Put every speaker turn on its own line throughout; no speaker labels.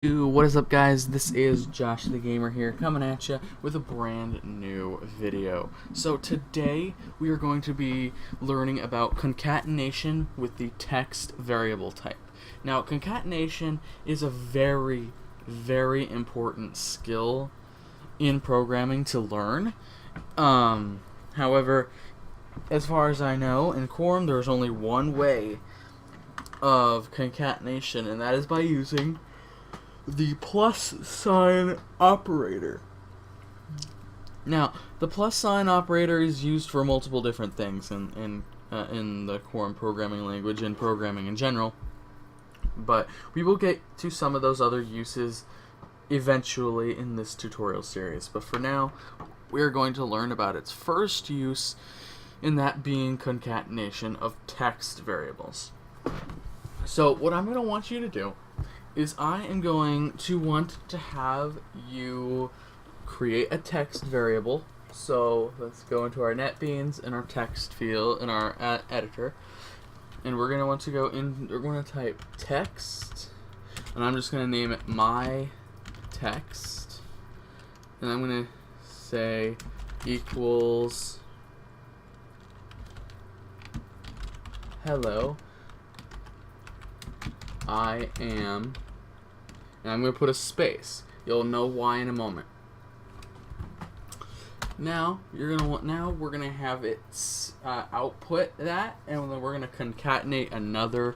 What is up, guys? This is Josh the Gamer here, coming at you with a brand new video. So today we are going to be learning about concatenation with the text variable type. Now, concatenation is a very, very important skill in programming to learn. However, as far as I know, in Quorum there is only one way of concatenation, and that is by using the plus sign operator. Now, the plus sign operator is used for multiple different things in the Quorum programming language and programming in general, but we will get to some of those other uses eventually in this tutorial series. But for now, we are going to learn about its first use, in that being concatenation of text variables. So what I'm going to want you to do is I am going to want to have you create a text variable. So let's go into our NetBeans and our text field in our editor, and we're going to want to go in. We're going to type text, and I'm just going to name it my text, and I'm going to say equals hello, I am, and I'm going to put a space. You'll know why in a moment. Now we're going to have it output that, and then we're going to concatenate another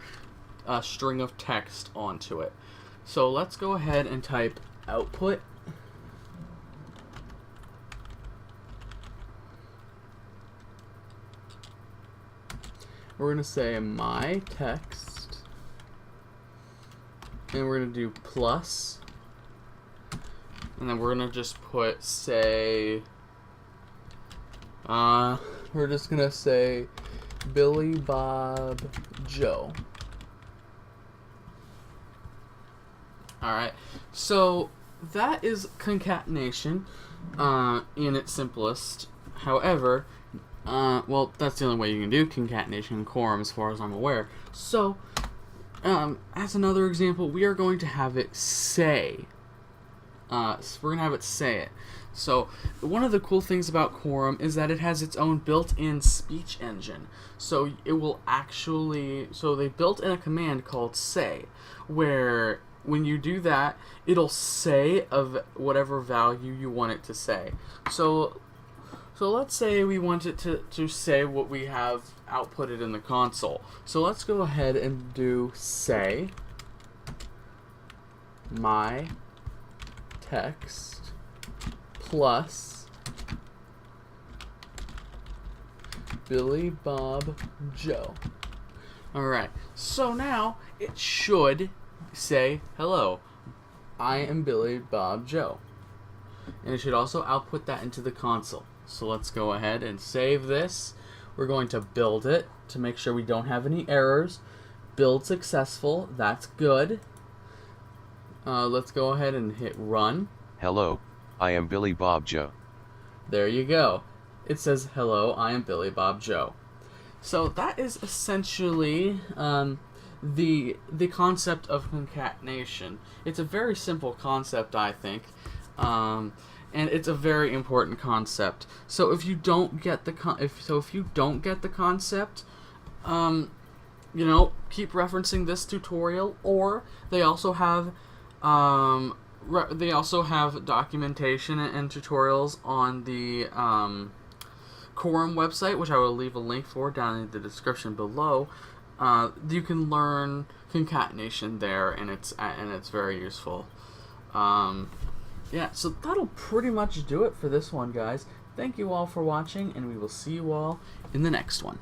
string of text onto it. So let's go ahead and type output. We're going to say my text, and we're going to do plus, and then we're going to just put, say, we're just going to say Billy, Bob, Joe. Alright, so that is concatenation in its simplest. However, well, that's the only way you can do concatenation in Quorum as far as I'm aware. So, as another example, we are going to have it say. We're going to have it say it. So, one of the cool things about Quorum is that it has its own built-in speech engine. So, it will actually... So, they built in a command called say, where when you do that, it'll say of whatever value you want it to say. So let's say we want it to say what we have outputted in the console. So let's go ahead and do say my text plus Billy, Bob, Joe. Alright, so now it should say hello, I am Billy, Bob, Joe. And it should also output that into the console. So let's go ahead and save this. We're going to build it to make sure we don't have any errors. Build successful. That's good. Let's go ahead and hit run.
Hello, I am Billy Bob Joe.
There you go. It says, hello, I am Billy Bob Joe. So that is essentially the concept of concatenation. It's a very simple concept, I think. And it's a very important concept. So if you don't get the concept, you know, keep referencing this tutorial. Or they also have documentation and tutorials on the Quorum website, which I will leave a link for down in the description below. You can learn concatenation there, and it's very useful. Yeah, so that'll pretty much do it for this one, guys. Thank you all for watching, and we will see you all in the next one.